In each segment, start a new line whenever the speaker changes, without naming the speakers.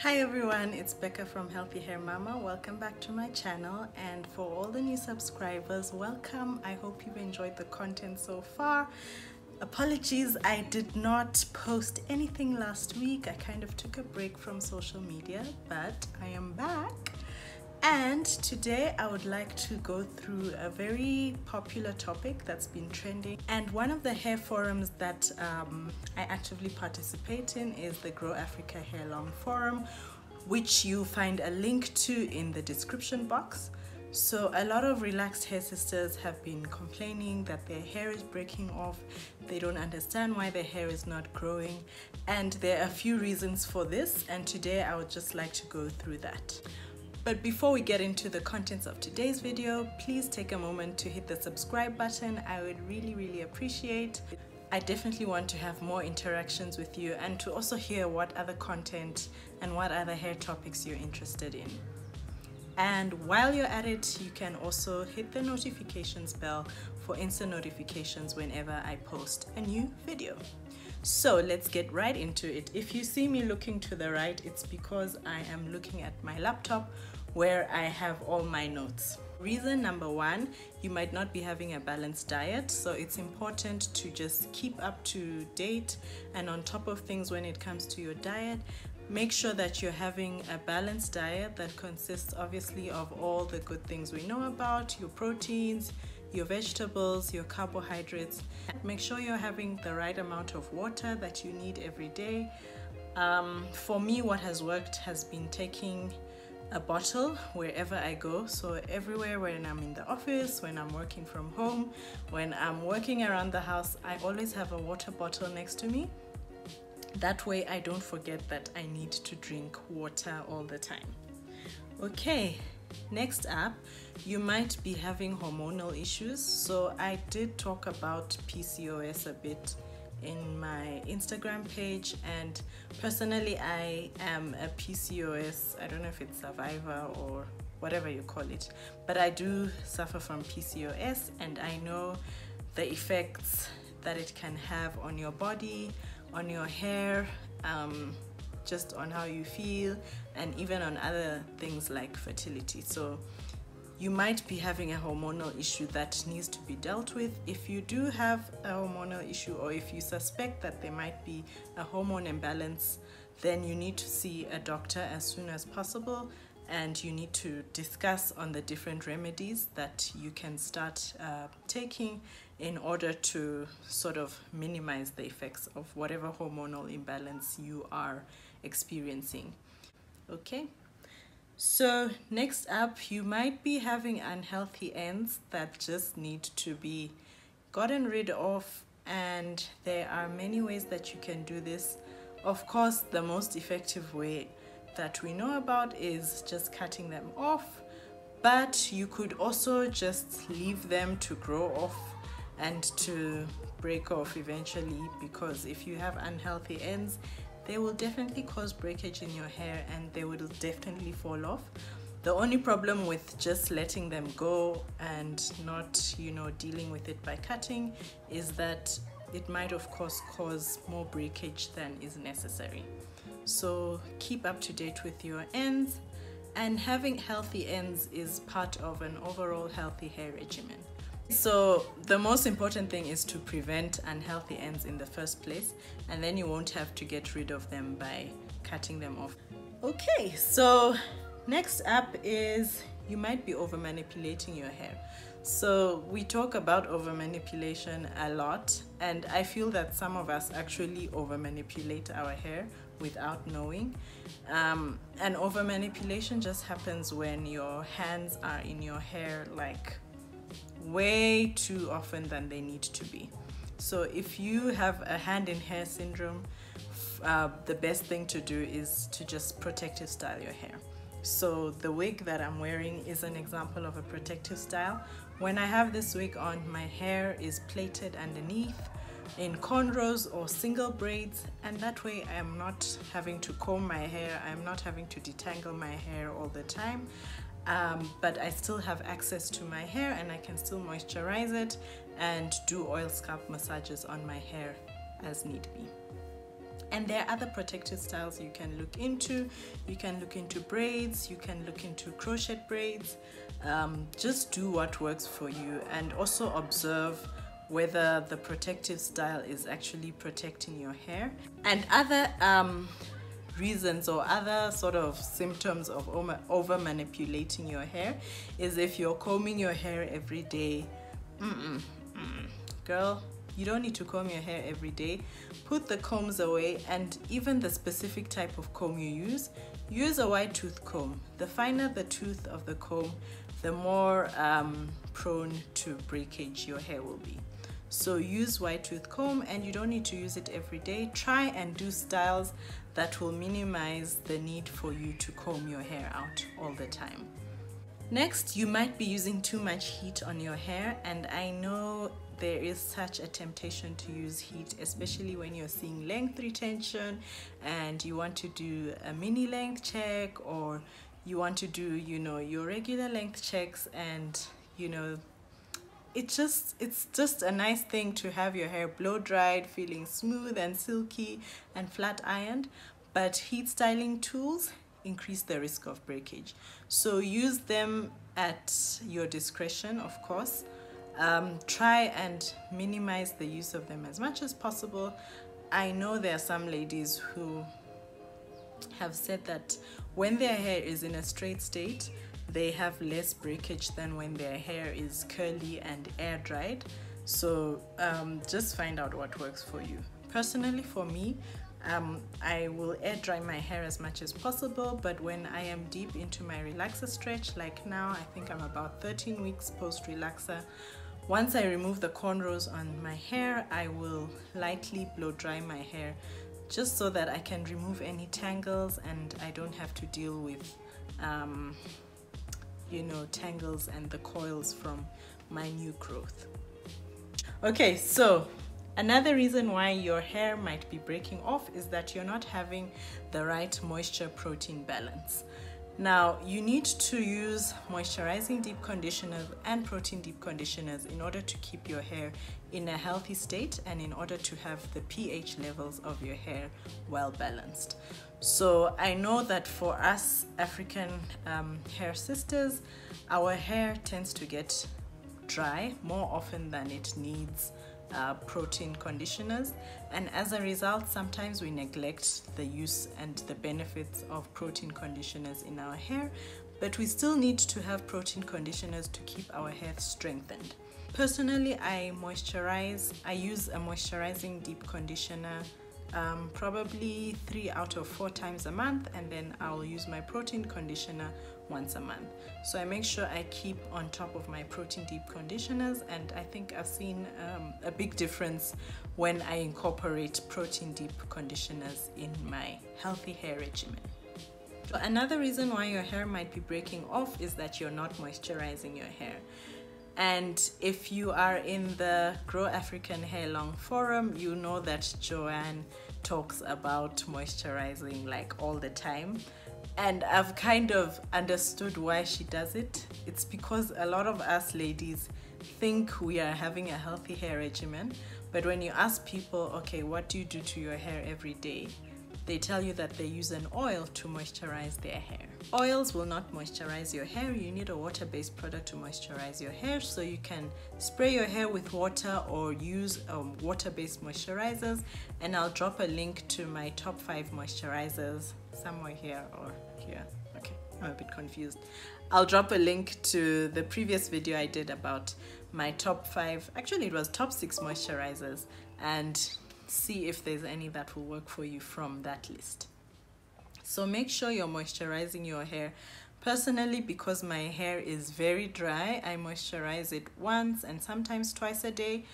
Hi everyone, it's Becca from Healthy Hair Mama. Welcome back to my channel, and for all the new subscribers, welcome. I hope you've enjoyed the content so far. Apologies, I did not post anything last week. I kind of took a break from social media, but I am back. And today I would like to go through a very popular topic that's been trending. And one of the hair forums that I actively participate in is the Grow Africa Hair Long Forum, which you'll find a link to in the description box. So a lot of relaxed hair sisters have been complaining that their hair is breaking off. They don't understand why their hair is not growing. And there are a few reasons for this. And today I would just like to go through that. But before we get into the contents of today's video, please take a moment to hit the subscribe button. I would really appreciate it. I definitely want to have more interactions with you and to also hear what other content and what other hair topics you're interested in. And while you're at it, you can also hit the notifications bell for instant notifications whenever I post a new video. So let's get right into it. If you see me looking to the right, it's because I am looking at my laptop where I have all my notes. Reason number one, you might not be having a balanced diet, so it's important to just keep up to date and on top of things when it comes to your diet. Make sure that you're having a balanced diet that consists obviously of all the good things we know about, your proteins, your vegetables, your carbohydrates. Make sure you're having the right amount of water that you need every day. For me, what has worked has been taking a bottle wherever I go. So everywhere, when I'm in the office, when I'm working from home, when I'm working around the house, I always have a water bottle next to me. That way I don't forget that I need to drink water all the time. Okay, next up, you might be having hormonal issues. So I did talk about PCOS a bit in my Instagram page, and personally I am a PCOS, I don't know if it's survivor or whatever you call it, but I do suffer from PCOS, and I know the effects that it can have on your body, on your hair, just on how you feel, and even on other things like fertility. So you might be having a hormonal issue that needs to be dealt with. If you do have a hormonal issue, or if you suspect that there might be a hormone imbalance, then you need to see a doctor as soon as possible, and you need to discuss on the different remedies that you can start taking in order to sort of minimize the effects of whatever hormonal imbalance you are experiencing. Okay, so next up, you might be having unhealthy ends that just need to be gotten rid of, and there are many ways that you can do this. Of course, the most effective way that we know about is just cutting them off, but you could also just leave them to grow off and to break off eventually, because if you have unhealthy ends, they will definitely cause breakage in your hair and they will definitely fall off. The only problem with just letting them go and not, dealing with it by cutting is that it might of course cause more breakage than is necessary. So keep up to date with your ends, and having healthy ends is part of an overall healthy hair regimen. So the most important thing is to prevent unhealthy ends in the first place, and then you won't have to get rid of them by cutting them off. Okay, so next up is you might be over manipulating your hair. So we talk about over manipulation a lot, and I feel that some of us actually over manipulate our hair without knowing. And over manipulation just happens when your hands are in your hair like way too often than they need to be. So if you have a hand in hair syndrome, the best thing to do is to just protective style your hair. So the wig that I'm wearing is an example of a protective style. When I have this wig on, my hair is plaited underneath in cornrows or single braids, and that way I am not having to comb my hair, I'm not having to detangle my hair all the time. But I still have access to my hair, and I can still moisturize it and do oil scalp massages on my hair as need be. And there are other protective styles you can look into. You can look into braids, you can look into crochet braids. Just do what works for you, and also observe whether the protective style is actually protecting your hair. And other reasons or other sort of symptoms of over manipulating your hair is if you're combing your hair every day. Girl, you don't need to comb your hair every day. Put the combs away, and even the specific type of comb you use a wide tooth comb. The finer the tooth of the comb, the more prone to breakage your hair will be. So use wide tooth comb, and you don't need to use it every day. Try and do styles that will minimize the need for you to comb your hair out all the time. Next, you might be using too much heat on your hair, and I know there is such a temptation to use heat, especially when you're seeing length retention and you want to do a mini length check, or you want to do, you know, your regular length checks, and you know, it's just a nice thing to have your hair blow dried, feeling smooth and silky and flat ironed. But heat styling tools increase the risk of breakage, so use them at your discretion, of course. Try and minimize the use of them as much as possible. I know there are some ladies who have said that when their hair is in a straight state, they have less breakage than when their hair is curly and air dried. So just find out what works for you. Personally, for me, I will air dry my hair as much as possible, but when I am deep into my relaxer stretch, like now, I think I'm about 13 weeks post relaxer. Once I remove the cornrows on my hair, I will lightly blow dry my hair, just so that I can remove any tangles and I don't have to deal with you know, tangles and the coils from my new growth. Okay, so another reason why your hair might be breaking off is that you're not having the right moisture protein balance. Now, you need to use moisturizing deep conditioners and protein deep conditioners in order to keep your hair in a healthy state and in order to have the pH levels of your hair well balanced. So I know that for us African hair sisters, our hair tends to get dry more often than it needs protein conditioners, and as a result sometimes we neglect the use and the benefits of protein conditioners in our hair, but we still need to have protein conditioners to keep our hair strengthened. Personally, I use a moisturizing deep conditioner probably 3 out of 4 times a month, and then I'll use my protein conditioner once a month. So I make sure I keep on top of my protein deep conditioners, and I think I've seen a big difference when I incorporate protein deep conditioners in my healthy hair regimen. So another reason why your hair might be breaking off is that you're not moisturizing your hair. And if you are in the Grow African Hair Long forum, you know that Joanne talks about moisturizing like all the time. And I've kind of understood why she does it. It's because a lot of us ladies think we are having a healthy hair regimen, but when you ask people, okay, what do you do to your hair every day? They tell you that they use an oil to moisturize their hair. Oils will not moisturize your hair. You need a water-based product to moisturize your hair, so you can spray your hair with water or use water-based moisturizers, and I'll drop a link to my top 5 moisturizers somewhere here or here. Okay, I'm a bit confused. I'll drop a link to the previous video I did about my top 5, actually it was top 6 moisturizers, and see if there's any that will work for you from that list. So make sure you're moisturizing your hair. Personally, because my hair is very dry, I moisturize it once and sometimes twice a day,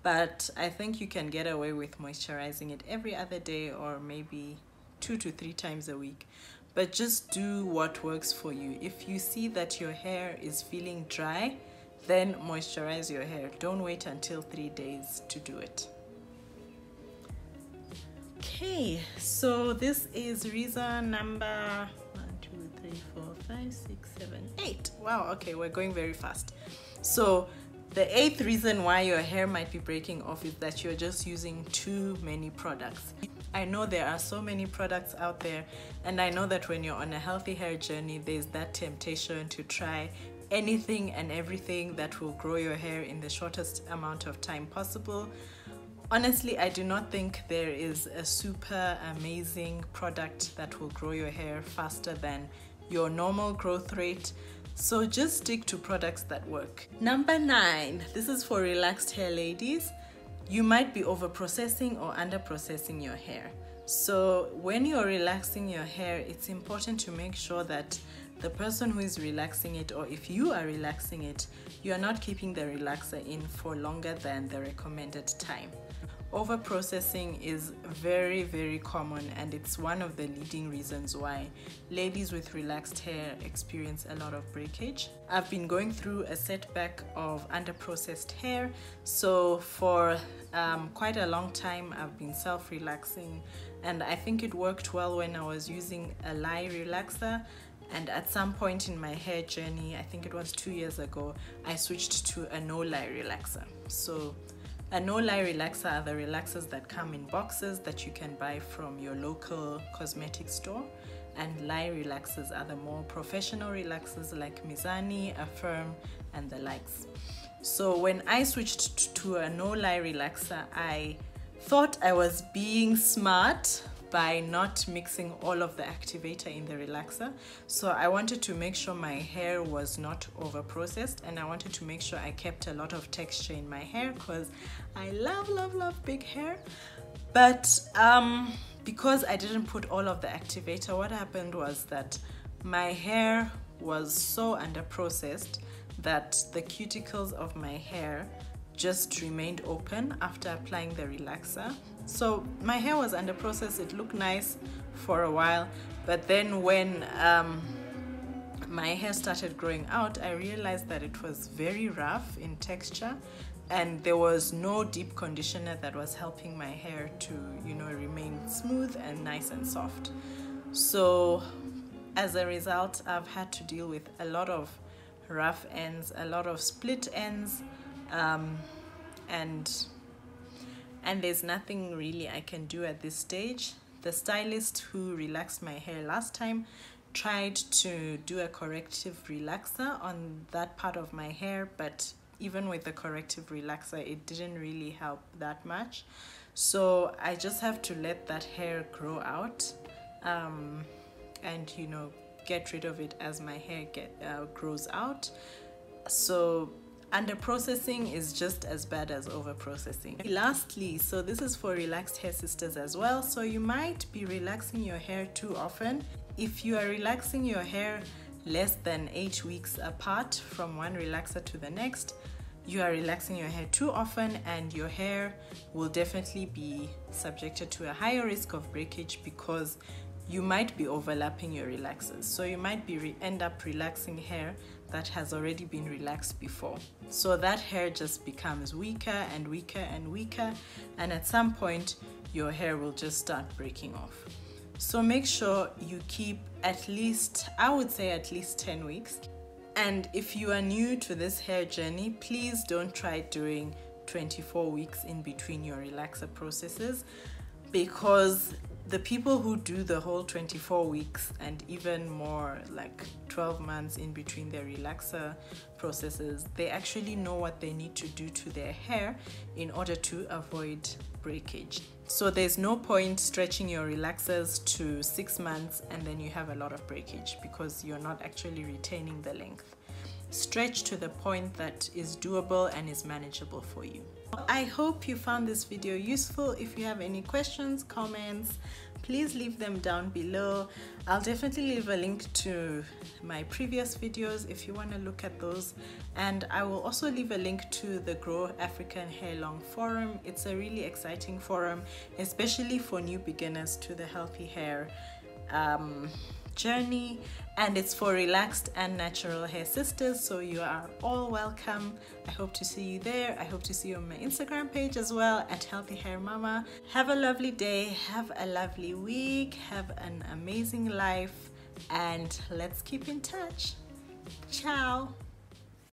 but I think you can get away with moisturizing it every other day or maybe 2 to 3 times a week. But just do what works for you. If you see that your hair is feeling dry, then moisturize your hair. Don't wait until 3 days to do it. Okay, so this is reason number 1, 2, 3, 4, 5, 6, 7, 8. Wow, okay, we're going very fast. So the 8th reason why your hair might be breaking off is that you're just using too many products. I know there are so many products out there, and I know that when you're on a healthy hair journey, there's that temptation to try anything and everything that will grow your hair in the shortest amount of time possible. Honestly, I do not think there is a super amazing product that will grow your hair faster than your normal growth rate. So just stick to products that work. Number 9, this is for relaxed hair ladies. You might be overprocessing or underprocessing your hair. So when you're relaxing your hair, it's important to make sure that the person who is relaxing it, or if you are relaxing it, you are not keeping the relaxer in for longer than the recommended time. Overprocessing is very, very common, and it's one of the leading reasons why ladies with relaxed hair experience a lot of breakage. I've been going through a setback of underprocessed hair, so for quite a long time I've been self-relaxing, and I think it worked well when I was using a lye relaxer. And at some point in my hair journey, I think it was 2 years ago, I switched to a no-lye relaxer. So a no-lye relaxer are the relaxers that come in boxes that you can buy from your local cosmetic store, and lye relaxers are the more professional relaxers like Mizani, Affirm, and the likes. So when I switched to a no-lye relaxer, I thought I was being smart by not mixing all of the activator in the relaxer. So I wanted to make sure my hair was not overprocessed, and I wanted to make sure I kept a lot of texture in my hair because I love big hair. But because I didn't put all of the activator, what happened was that my hair was so underprocessed that the cuticles of my hair just remained open after applying the relaxer. So my hair was underprocessed, it looked nice for a while, but then when my hair started growing out, I realized that it was very rough in texture, and there was no deep conditioner that was helping my hair to, you know, remain smooth and nice and soft. So as a result, I've had to deal with a lot of rough ends, a lot of split ends, and there's nothing really I can do at this stage. The stylist who relaxed my hair last time tried to do a corrective relaxer on that part of my hair, but even with the corrective relaxer, it didn't really help that much. So I just have to let that hair grow out, and you know, get rid of it as my hair grows out. So underprocessing is just as bad as overprocessing. Lastly, so this is for relaxed hair sisters as well. So you might be relaxing your hair too often. If you are relaxing your hair less than 8 weeks apart from one relaxer to the next, you are relaxing your hair too often, and your hair will definitely be subjected to a higher risk of breakage because you might be overlapping your relaxers. So you might end up relaxing hair that has already been relaxed before. So that hair just becomes weaker and weaker and weaker, and at some point your hair will just start breaking off. So make sure you keep at least, I would say at least 10 weeks. And if you are new to this hair journey, please don't try doing 24 weeks in between your relaxer processes, because the people who do the whole 24 weeks and even more, like 12 months in between their relaxer processes, they actually know what they need to do to their hair in order to avoid breakage. So there's no point stretching your relaxers to 6 months and then you have a lot of breakage because you're not actually retaining the length. Stretch to the point that is doable and is manageable for you. I hope you found this video useful. If you have any questions, comments, please leave them down below. I'll definitely leave a link to my previous videos if you want to look at those, and I will also leave a link to the Grow African Hair Long forum. It's a really exciting forum, especially for new beginners to the healthy hair journey, and it's for relaxed and natural hair sisters, so you are all welcome. I hope to see you there. I hope to see you on my Instagram page as well, at Healthy Hair Mama. Have a lovely day, have a lovely week, have an amazing life, and let's keep in touch. Ciao.